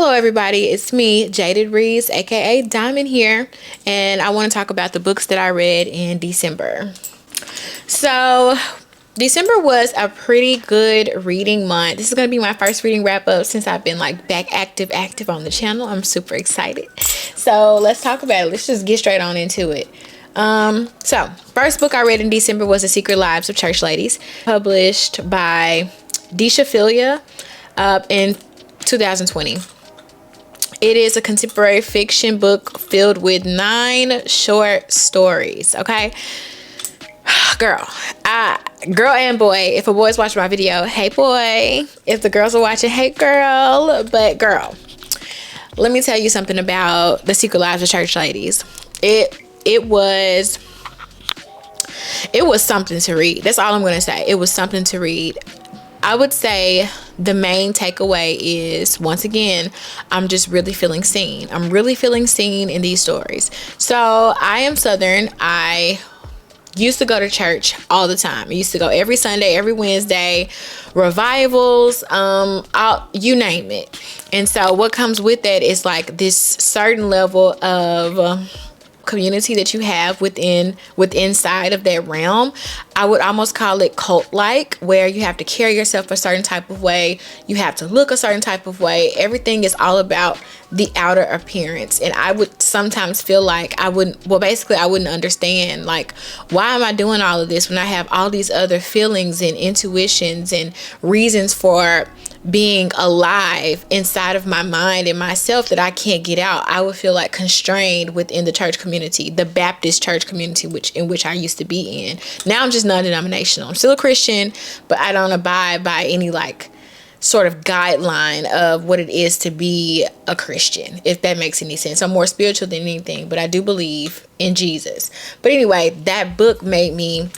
Hello everybody, it's me, Jaded Reads, aka Diamond here, and I want to talk about the books that I read in December. So, December was a pretty good reading month. This is going to be my first reading wrap up since I've been like back active on the channel. I'm super excited. So, let's talk about it. Let's just get straight on into it. So, first book I read in December was The Secret Lives of Church Ladies, published by Deesha Philyah in 2020. It is a contemporary fiction book filled with 9 short stories. Okay, girl and boy. If a boy's watching my video, hey boy. If the girls are watching, hey girl. But girl, let me tell you something about The Secret Lives of Church Ladies. It was something to read. That's all I'm gonna say. It was something to read. I would say the main takeaway is, once again, I'm just really feeling seen. I'm really feeling seen in these stories. So I am Southern. I used to go to church all the time. I used to go every Sunday, every Wednesday, revivals, you name it. And so what comes with that is like this certain level of community that you have inside of that realm. I would almost call it cult-like, where you have to carry yourself a certain type of way, you have to look a certain type of way. Everything is all about the outer appearance. And I would sometimes feel like I wouldn't understand, like, why am I doing all of this when I have all these other feelings and intuitions and reasons for being alive inside of my mind and myself that I can't get out. I would feel like constrained within the church community, the Baptist church community, in which I used to be in. Now I'm just non-denominational. I'm still a Christian, but I don't abide by any like sort of guideline of what it is to be a Christian, if that makes any sense. I'm more spiritual than anything, but I do believe in Jesus. But anyway, that book made me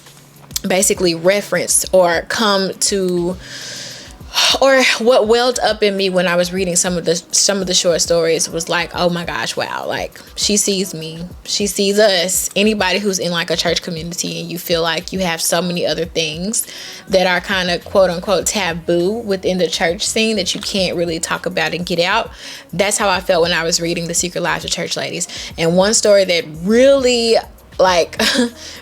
basically reference or come to, or what welled up in me when I was reading some of the short stories was like, oh my gosh, wow, like she sees me, she sees us. Anybody who's in like a church community and you feel like you have so many other things that are kind of quote unquote taboo within the church scene that you can't really talk about and get out. That's how I felt when I was reading The Secret Lives of Church Ladies. And one story that really like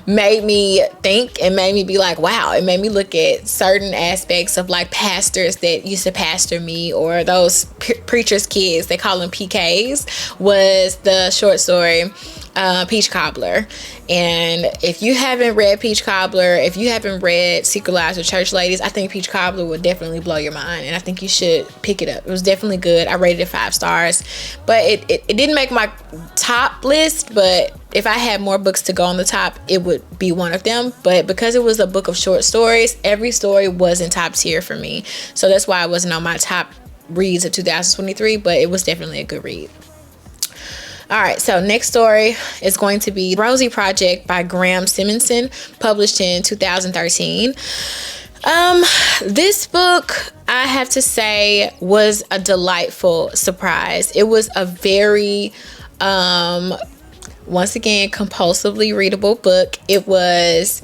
made me think and made me be like, wow, it made me look at certain aspects of like pastors that used to pastor me, or those preachers' kids, they call them PKs, was the short story Peach Cobbler. And if you haven't read Peach Cobbler, if you haven't read Secret Lives of Church Ladies, I think Peach Cobbler would definitely blow your mind, and I think you should pick it up. It was definitely good. I rated it 5 stars, but it didn't make my top list, but if I had more books to go on the top, it would be one of them. But because it was a book of short stories, every story wasn't top tier for me, so that's why it wasn't on my top reads of 2023, but it was definitely a good read. All right, so next story is going to be Rosie Project by Graeme, published in 2013. This book, I have to say, was a delightful surprise. It was a very, once again, compulsively readable book. It was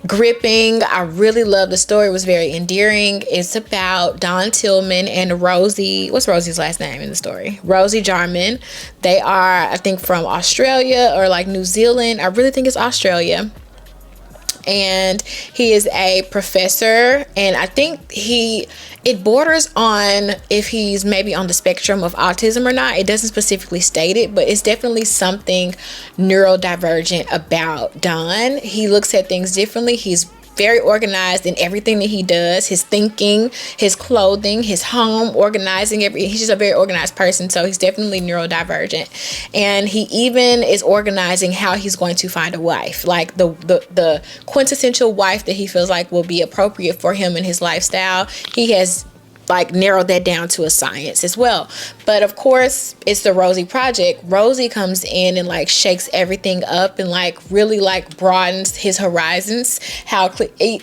gripping. I really loved the story. It was very endearing. It's about Don Tillman and Rosie. What's Rosie's last name in the story? Rosie Jarman. They are, I think, from Australia or like New Zealand. I really think it's Australia. And he is a professor, and I think it borders on if he's maybe on the spectrum of autism or not. It doesn't specifically state it, but it's definitely something neurodivergent about Don. He looks at things differently. He's very organized in everything that he does, his thinking, his clothing, his home, organizing he's just a very organized person. So he's definitely neurodivergent, and he even is organizing how he's going to find a wife, like the quintessential wife that he feels like will be appropriate for him and his lifestyle. He has like narrowed that down to a science as well. But of course, it's the Rosie Project. Rosie comes in and like shakes everything up and like really like broadens his horizons.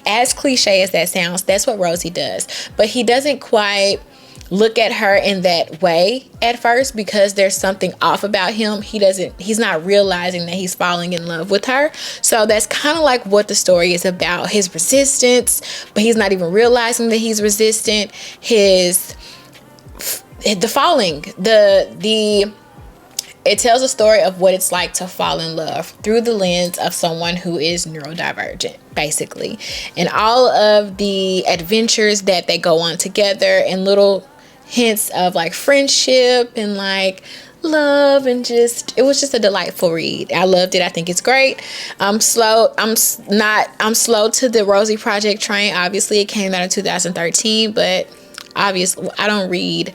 As cliche as that sounds, that's what Rosie does. But he doesn't quite look at her in that way at first, because there's something off about him. He's not realizing that he's falling in love with her. So that's kind of like what the story is about, his resistance, but he's not even realizing that he's resistant. His the falling, it tells a story of what it's like to fall in love through the lens of someone who is neurodivergent, basically. And all of the adventures that they go on together, and little hints of like friendship and like love, and just, it was just a delightful read. I loved it. I think it's great. I'm slow to the Rosie Project train. Obviously it came out in 2013, but obviously I read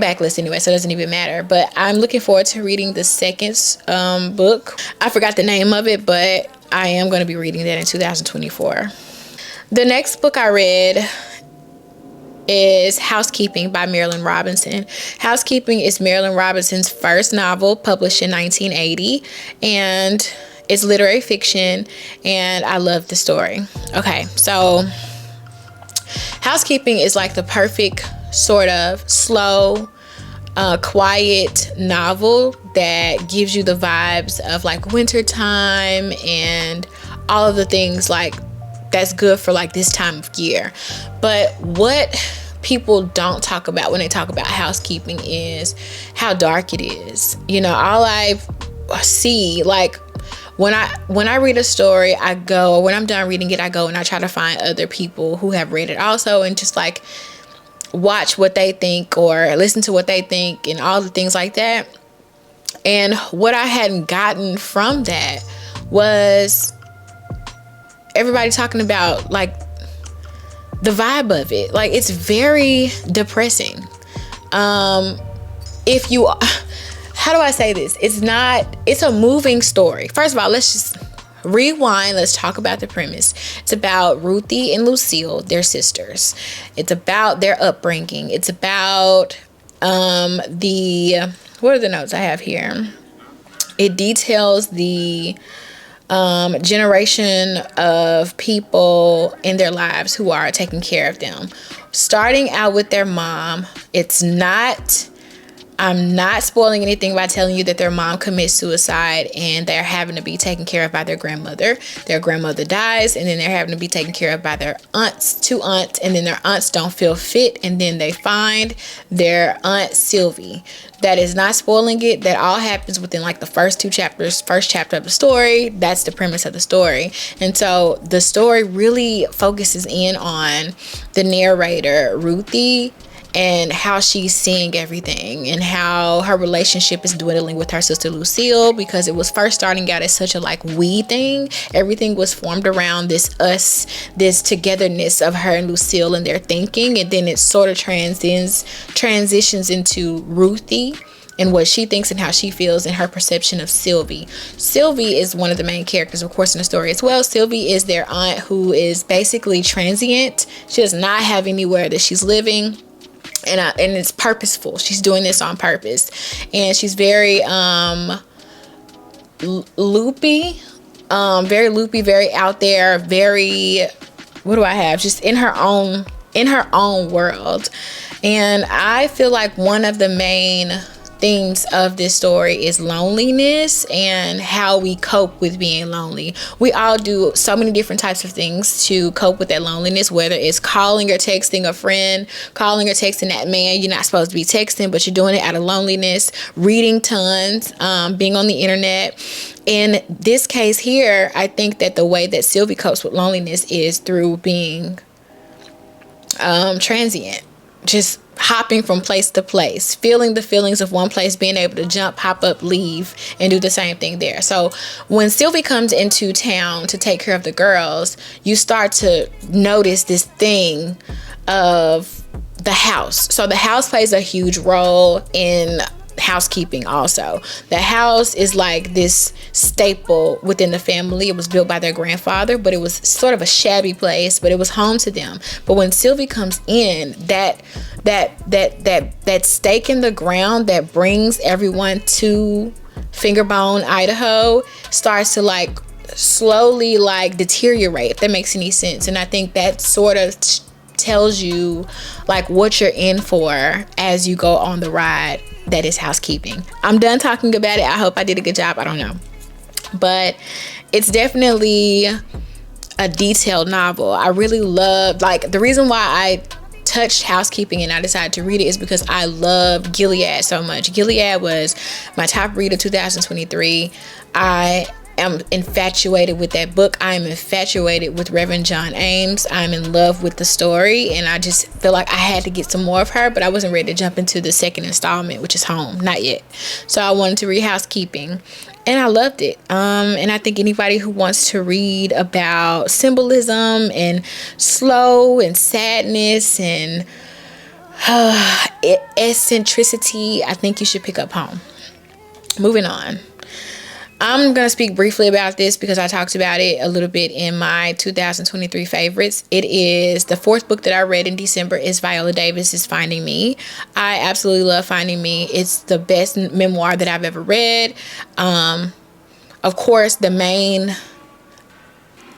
backlist anyway, so it doesn't even matter. But I'm looking forward to reading the second book. I forgot the name of it, but I am going to be reading that in 2024. The next book I read is Housekeeping by Marilynne Robinson. Housekeeping is Marilynne Robinson's first novel, published in 1980, and it's literary fiction, and I love the story. Okay, so Housekeeping is like the perfect sort of slow, quiet novel that gives you the vibes of like wintertime and all of the things like that's good for like this time of year. But what people don't talk about when they talk about Housekeeping is how dark it is. You know, all I see, like when I read a story, I go, or when I'm done reading it, I go and I try to find other people who have read it also, and just like watch what they think or listen to what they think and all the things like that. And what I hadn't gotten from that was everybody talking about like the vibe of it. Like, it's very depressing. If you, how do I say this? It's a moving story. First of all, let's just rewind. Let's talk about the premise. It's about Ruthie and Lucille, their sisters. It's about their upbringing. It's about what are the notes I have here? It details the generation of people in their lives who are taking care of them. Starting out with their mom. I'm not spoiling anything by telling you that their mom commits suicide and they're having to be taken care of by their grandmother. Their grandmother dies, and then they're having to be taken care of by their two aunts, and then their aunts don't feel fit, and then they find their aunt Sylvie. That is not spoiling it. That all happens within like the first chapter of the story. That's the premise of the story. And so the story really focuses in on the narrator, Ruthie, and how she's seeing everything, and how her relationship is dwindling with her sister Lucille, because it was first starting out as such a like we thing. Everything was formed around this togetherness of her and Lucille and their thinking, and then it sort of transitions into Ruthie and what she thinks and how she feels and her perception of Sylvie. Sylvie is one of the main characters, of course, in the story as well. Sylvie is their aunt who is basically transient. She does not have anywhere that she's living. And it's purposeful. She's doing this on purpose. And she's very loopy, very out there, very, what do I have? Just in her own world. And I feel like one of the main themes of this story is loneliness and how we cope with being lonely. We all do so many different types of things to cope with that loneliness, whether it's calling or texting a friend, calling or texting that man you're not supposed to be texting, but you're doing it out of loneliness, reading tons, being on the internet. In this case here, I think that the way that Sylvie copes with loneliness is through being transient, just hopping from place to place, feeling the feelings of one place, being able to jump, hop up, leave, and do the same thing there. So when Sylvie comes into town to take care of the girls, you start to notice this thing of the house. So the house plays a huge role in housekeeping also. The house is like this staple within the family. It was built by their grandfather, but it was sort of a shabby place, but it was home to them. But when Sylvie comes in, that stake in the ground that brings everyone to Fingerbone, Idaho, starts to like slowly like deteriorate, if that makes any sense. And I think that sort of tells you like what you're in for as you go on the ride that is Housekeeping. I'm done talking about it. I hope I did a good job. I don't know, but it's definitely a detailed novel. I really love, like, the reason why I touched Housekeeping and I decided to read it is because I love Gilead so much. Gilead was my top read of 2023. I am infatuated with that book. I am infatuated with Reverend John Ames. I'm in love with the story, and I just feel like I had to get some more of her, but I wasn't ready to jump into the second installment, which is Home. Not yet. So I wanted to read Housekeeping, and I loved it. And I think anybody who wants to read about symbolism and slow and sadness and eccentricity, I think you should pick up Home. Moving on. I'm going to speak briefly about this because I talked about it a little bit in my 2023 favorites. It is the fourth book that I read in December is Viola Davis's Finding Me. I absolutely love Finding Me. It's the best memoir that I've ever read. Of course, the main,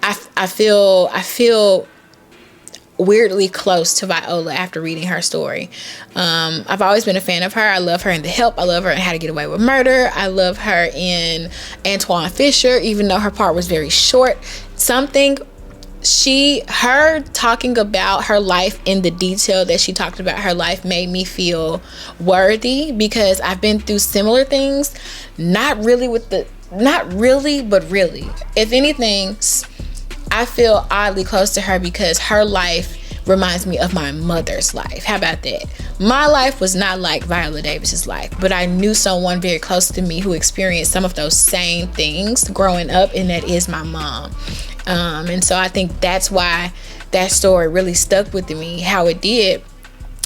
I feel weirdly close to Viola after reading her story. I've always been a fan of her. I love her in The Help. I love her in How to Get Away with Murder. I love her in Antoine Fisher, even though her part was very short. Her talking about her life in the detail that she talked about her life made me feel worthy, because I've been through similar things. Not really, but really. If anything, I feel oddly close to her because her life reminds me of my mother's life. How about that? My life was not like Viola Davis's life, but I knew someone very close to me who experienced some of those same things growing up, and that is my mom. And so I think that's why that story really stuck with me how it did.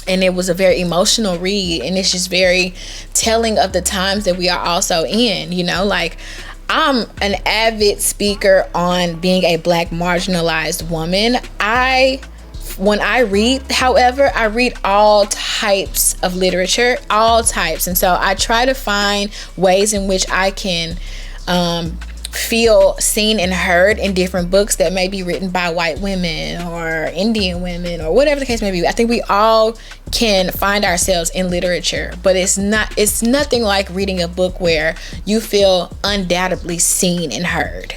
And it was a very emotional read, and it's just very telling of the times that we are also in, like, I'm an avid speaker on being a Black marginalized woman. When I read, however, I read all types of literature, all types. And so I try to find ways in which I can feel seen and heard in different books that may be written by white women or Indian women or whatever the case may be. I think we all can find ourselves in literature, but it's nothing like reading a book where you feel undoubtedly seen and heard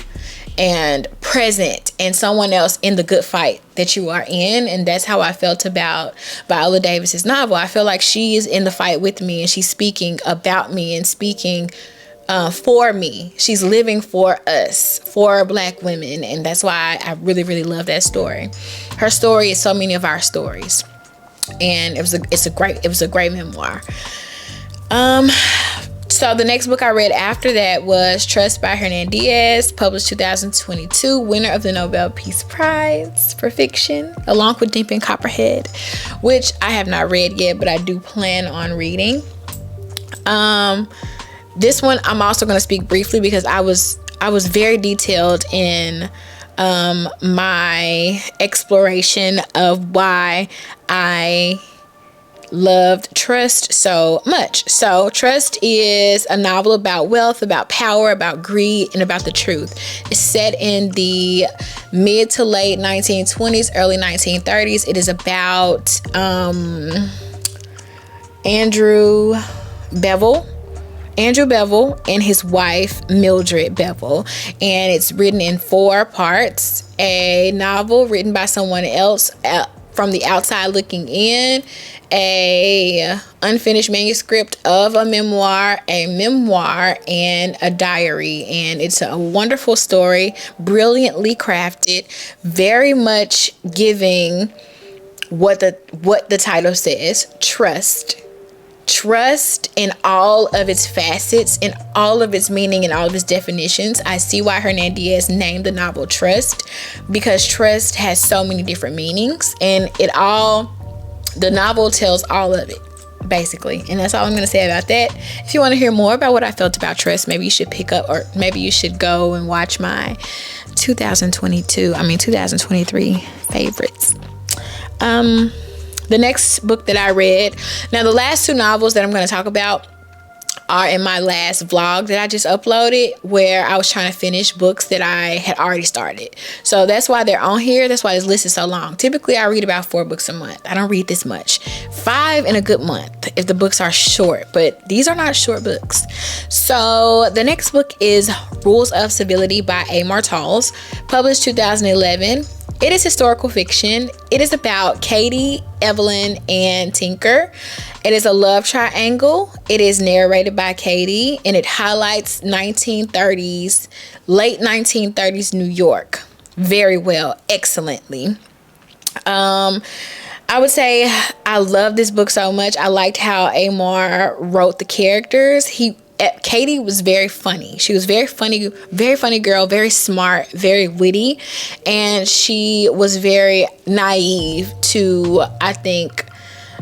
and present and someone else in the good fight that you are in. And that's how I felt about Viola Davis's novel. I feel like she is in the fight with me, and she's speaking about me and speaking for me. She's living for us, for Black women, and that's why I really, really love that story. Her story is so many of our stories, and it was a great memoir. So the next book I read after that was Trust by Hernan Diaz, published 2022, winner of the Nobel Peace Prize for fiction, along with Deep in Copperhead, which I have not read yet, but I do plan on reading. This one I'm also going to speak briefly because I was very detailed in my exploration of why I loved Trust so much. So Trust is a novel about wealth, about power, about greed, and about the truth. It's set in the mid to late 1920s, early 1930s. It is about Andrew Bevel and his wife Mildred Bevel, and it's written in 4 parts. A novel written by someone else from the outside looking in, a unfinished manuscript of a memoir, and a diary. And it's a wonderful story, brilliantly crafted, very much giving what the title says, trust in all of its facets, in all of its meaning, and all of its definitions. I see why Hernan Diaz named the novel Trust, because trust has so many different meanings, and the novel tells all of it, basically. And that's all I'm going to say about that. If you want to hear more about what I felt about Trust, maybe you should pick up, or maybe you should go and watch my 2023 favorites. The next book that I read, now the last 2 novels that I'm going to talk about are in my last vlog that I just uploaded, where I was trying to finish books that I had already started. So that's why they're on here. That's why this list is so long. Typically I read about 4 books a month. I don't read this much. 5 in a good month if the books are short, but these are not short books. So the next book is Rules of Civility by Amor, Towles, published 2011. It is historical fiction. It is about Katie, Evelyn, and Tinker. It is a love triangle. It is narrated by Katie, and it highlights late 1930s New York very well, excellently. I would say I love this book so much. I liked how Amor wrote the characters. Katie was very funny. She was very funny girl, very smart, very witty, and she was very naive to, I think,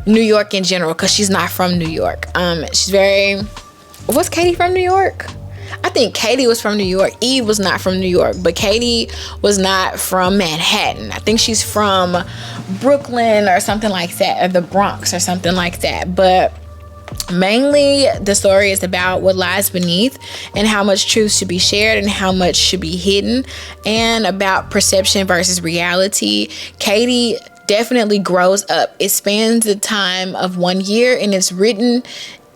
New York in general, because she's not from New York. Was Katie from New York? I think Katie was from New York. Eve was not from New York, but Katie was not from Manhattan. I think she's from Brooklyn or something like that, or the Bronx or something like that. But mainly the story is about what lies beneath and how much truth should be shared and how much should be hidden, and about perception versus reality. Katie definitely grows up. It spans the time of 1 year, and it's written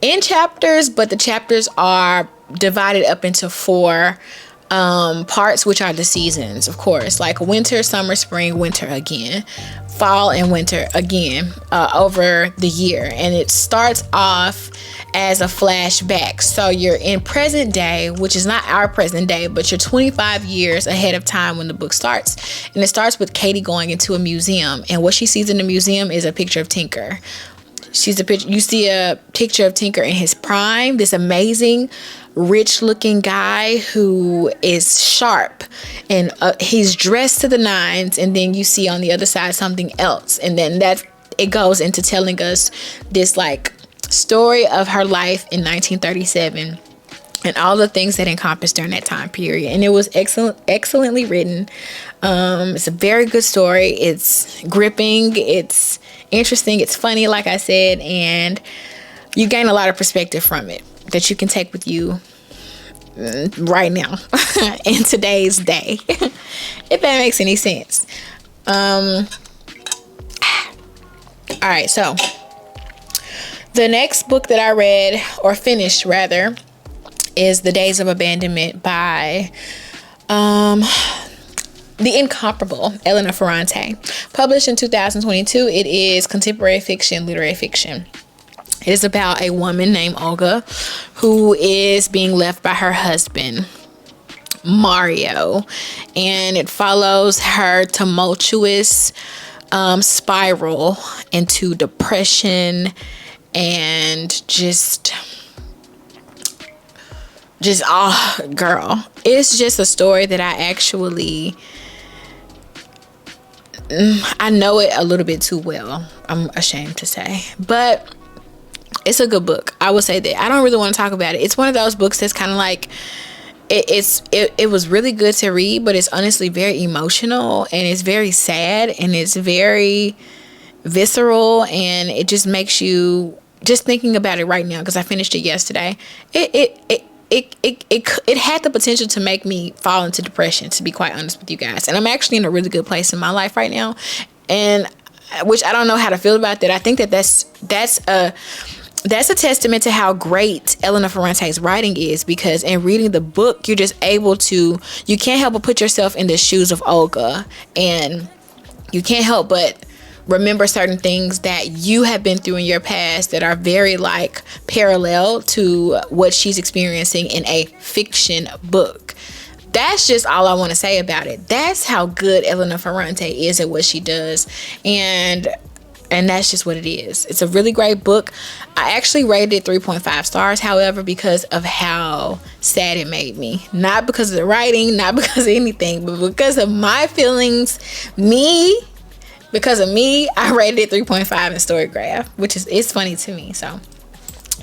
in chapters, but the chapters are divided up into 4 parts, which are the seasons, of course, like winter, summer, spring, winter again, fall, and winter again, over the year. And it starts off as a flashback. So you're in present day, which is not our present day, but you're 25 years ahead of time when the book starts. And it starts with Katie going into a museum, and what she sees in the museum is a picture of Tinker. You see a picture of Tinker in his prime, this amazing, rich-looking guy who is sharp, and he's dressed to the nines. And then you see on the other side something else, and then it goes into telling us this like story of her life in 1937 and all the things that encompassed during that time period. And it was excellently written. It's a very good story. It's gripping. It's interesting. It's funny, like I said, and you gain a lot of perspective from it that you can take with you right now in today's day, if that makes any sense. All right, so the next book that I read, or finished rather, is The Days of Abandonment by the incomparable Elena Ferrante. Published in 2022, it is contemporary fiction, literary fiction. It is about a woman named Olga who is being left by her husband, Mario, and it follows her tumultuous spiral into depression and just girl. It's just a story that I know it a little bit too well, I'm ashamed to say, but it's a good book. I would say that. I don't really want to talk about it. It's one of those books that's kind of like, it was really good to read, but it's honestly very emotional, and it's very sad, and it's very visceral, and it just makes you, just thinking about it right now, because I finished it yesterday, it had the potential to make me fall into depression, to be quite honest with you guys. And I'm actually in a really good place in my life right now, and which I don't know how to feel about that. I think that's a testament to how great Elena Ferrante's writing is, because in reading the book, you're just able to, you can't help but put yourself in the shoes of Olga, and you can't help but remember certain things that you have been through in your past that are very like parallel to what she's experiencing in a fiction book. That's just all I want to say about it. That's how good Elena Ferrante is at what she does, and that's just what it is. It's a really great book. I actually rated it 3.5 stars, however, because of how sad it made me. Not because of the writing, not because of anything, but because of my feelings. Because of me, I rated it 3.5 in Storygraph, which is, it's funny to me. So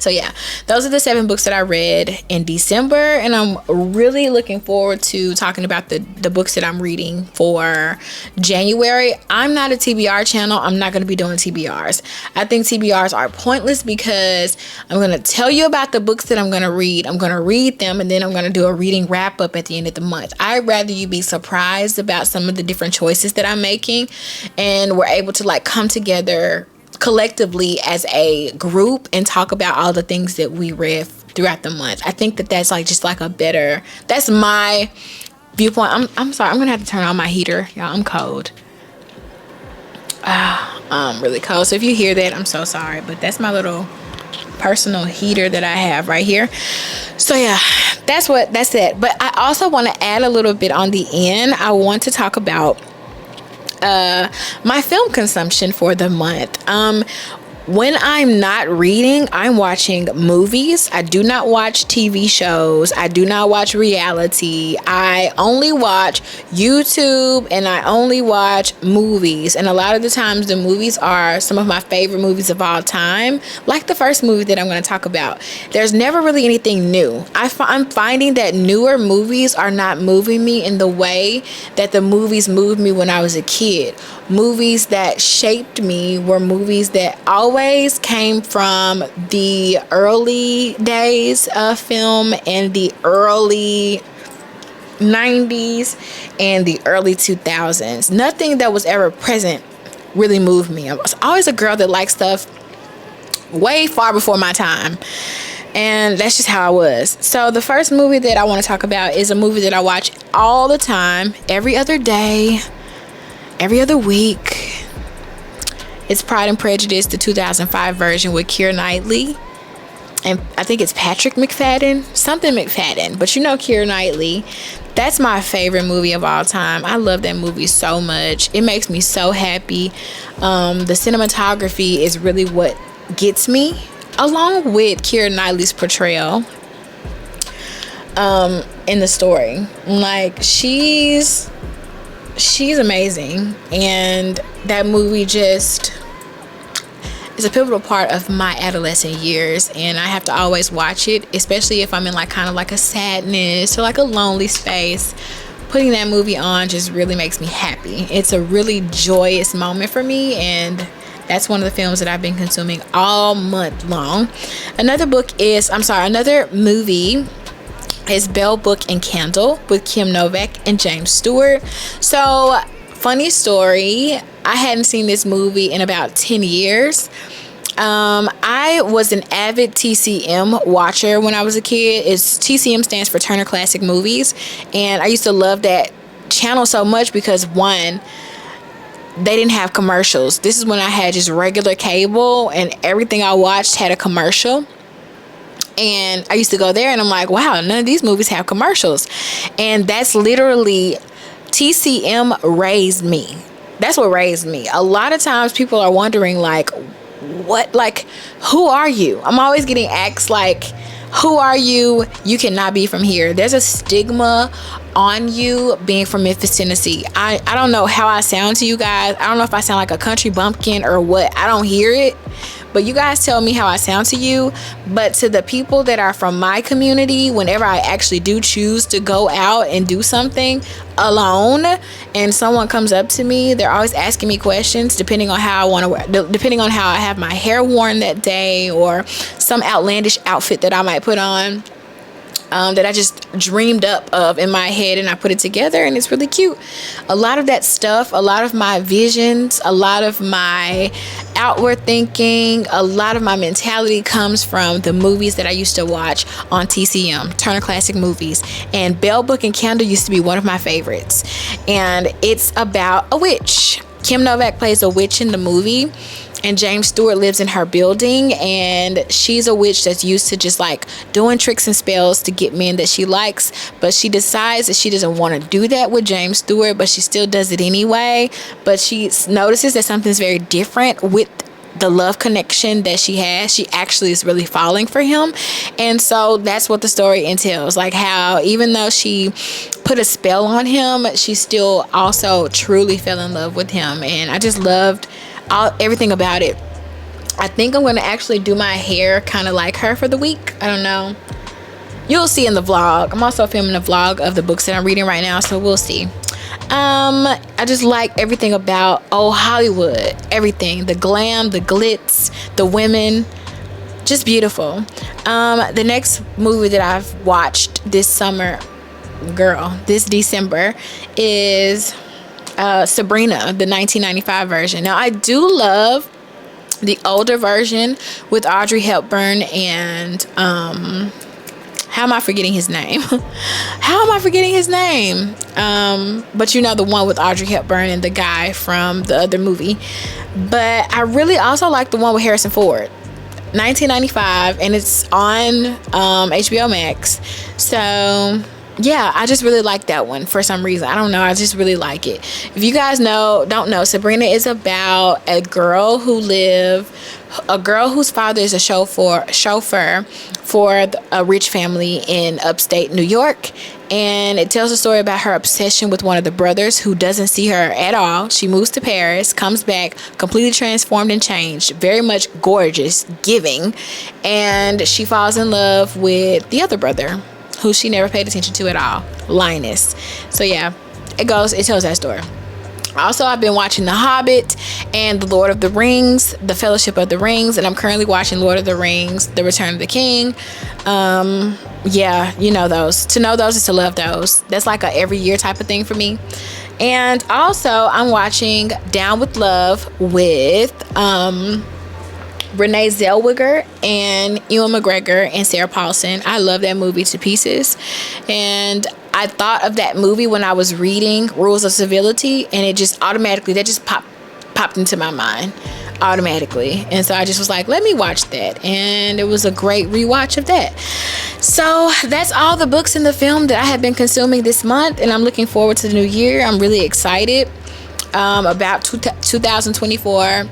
yeah, those are the 7 books that I read in December, and I'm really looking forward to talking about the books that I'm reading for January. I'm not a TBR channel. I'm not going to be doing TBRs. I think TBRs are pointless, because I'm going to tell you about the books that I'm going to read. I'm going to read them, and then I'm going to do a reading wrap up at the end of the month. I'd rather you be surprised about some of the different choices that I'm making, and we're able to like come together collectively as a group and talk about all the things that we read throughout the month. I think that that's like just like a better, that's my viewpoint. I'm sorry, I'm gonna have to turn on my heater, y'all. I'm cold. Really cold. So if you hear that, I'm so sorry, but that's my little personal heater that I have right here. So yeah, that's it. But I also want to add a little bit on the end. I want to talk about my film consumption for the month. When I'm not reading, I'm watching movies. I do not watch TV shows. I do not watch reality. I only watch YouTube, and I only watch movies. And a lot of the times the movies are some of my favorite movies of all time. Like the first movie that I'm going to talk about. There's never really anything new. I'm finding that newer movies are not moving me in the way that the movies moved me when I was a kid. Movies that shaped me were movies that always came from the early days of film and the early 90s and the early 2000s. Nothing that was ever present really moved me. I was always a girl that liked stuff way far before my time. And that's just how I was. So the first movie that I want to talk about is a movie that I watch all the time, every other day, every other week. It's Pride and Prejudice, the 2005 version with Keira Knightley. And I think it's Patrick McFadden. Something McFadden. But you know Keira Knightley. That's my favorite movie of all time. I love that movie so much. It makes me so happy. The cinematography is really what gets me. Along with Keira Knightley's portrayal in the story. Like, she's amazing, and that movie just is a pivotal part of my adolescent years, and I have to always watch it, especially if I'm in like kind of like a sadness or like a lonely space. Putting that movie on just really makes me happy. It's a really joyous moment for me, and that's one of the films that I've been consuming all month long. Another movie is Belle, Book and Candle with Kim Novak and James Stewart. So, funny story, I hadn't seen this movie in about 10 years. I was an avid TCM watcher when I was a kid. TCM stands for Turner Classic Movies, and I used to love that channel so much because, one, they didn't have commercials. This is when I had just regular cable, and everything I watched had a commercial. And I used to go there and I'm like, wow, none of these movies have commercials. And that's literally, TCM raised me. That's what raised me. A lot of times people are wondering, like, who are you? I'm always getting asked, like, who are you? You cannot be from here. There's a stigma on you being from Memphis, Tennessee. I don't know how I sound to you guys. I don't know if I sound like a country bumpkin or what. I don't hear it. But you guys tell me how I sound to you. But to the people that are from my community, whenever I actually do choose to go out and do something alone and someone comes up to me, they're always asking me questions depending on how I want to wear, depending on how I have my hair worn that day, or some outlandish outfit that I might put on. That I just dreamed up of in my head, and I put it together, and it's really cute. A lot of that stuff, a lot of my visions, a lot of my outward thinking, a lot of my mentality comes from the movies that I used to watch on TCM, Turner Classic Movies. And Belle, Book and Candle used to be one of my favorites. And it's about a witch. Kim Novak plays a witch in the movie, and James Stewart lives in her building, and she's a witch that's used to just like doing tricks and spells to get men that she likes, but she decides that she doesn't want to do that with James Stewart, but she still does it anyway. But she notices that something's very different with the love connection that she has. She actually is really falling for him. And so that's what the story entails, like how even though she put a spell on him, she still also truly fell in love with him. And I just loved everything about it. I think I'm going to actually do my hair kind of like her for the week. I don't know. You'll see in the vlog. I'm also filming a vlog of the books that I'm reading right now, so we'll see. I just like everything about Hollywood. Everything. The glam, the glitz, the women. Just beautiful. The next movie that I've watched this December is Sabrina, the 1995 version. Now, I do love the older version with Audrey Hepburn and How am I forgetting his name? How am I forgetting his name? But you know, the one with Audrey Hepburn and the guy from the other movie. But I really also like the one with Harrison Ford, 1995, and it's on HBO Max. So yeah, I just really like that one for some reason. I don't know, I just really like it. If you guys don't know, Sabrina is about a girl whose father is a chauffeur for a rich family in upstate New York. And it tells a story about her obsession with one of the brothers who doesn't see her at all. She moves to Paris, comes back completely transformed and changed, very much gorgeous, giving, and she falls in love with the other brother, who she never paid attention to at all, Linus. So yeah, it tells that story. Also, I've been watching The Hobbit and The Lord of the Rings, The Fellowship of the Rings, and I'm currently watching Lord of the Rings, The Return of the King. Yeah, you know those. To know those is to love those. That's like a every year type of thing for me. And also, I'm watching Down with Love with Renee Zellweger and Ewan McGregor and Sarah Paulson. I love that movie to pieces. And I thought of that movie when I was reading Rules of Civility, and it just automatically, that just popped into my mind automatically. And so I just was like, let me watch that. And it was a great rewatch of that. So that's all the books and the film that I have been consuming this month, and I'm looking forward to the new year. I'm really excited about 2024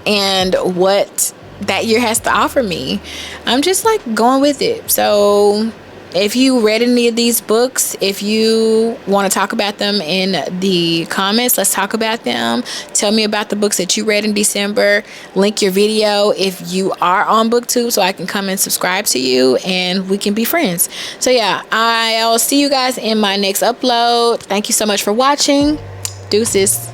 and what that year has to offer me. I'm just like going with it. So if you read any of these books, if you want to talk about them in the comments, let's talk about them. Tell me about the books that you read in December. Link your video if you are on booktube so I can come and subscribe to you and we can be friends. So yeah, I'll see you guys in my next upload. Thank you so much for watching. Deuces.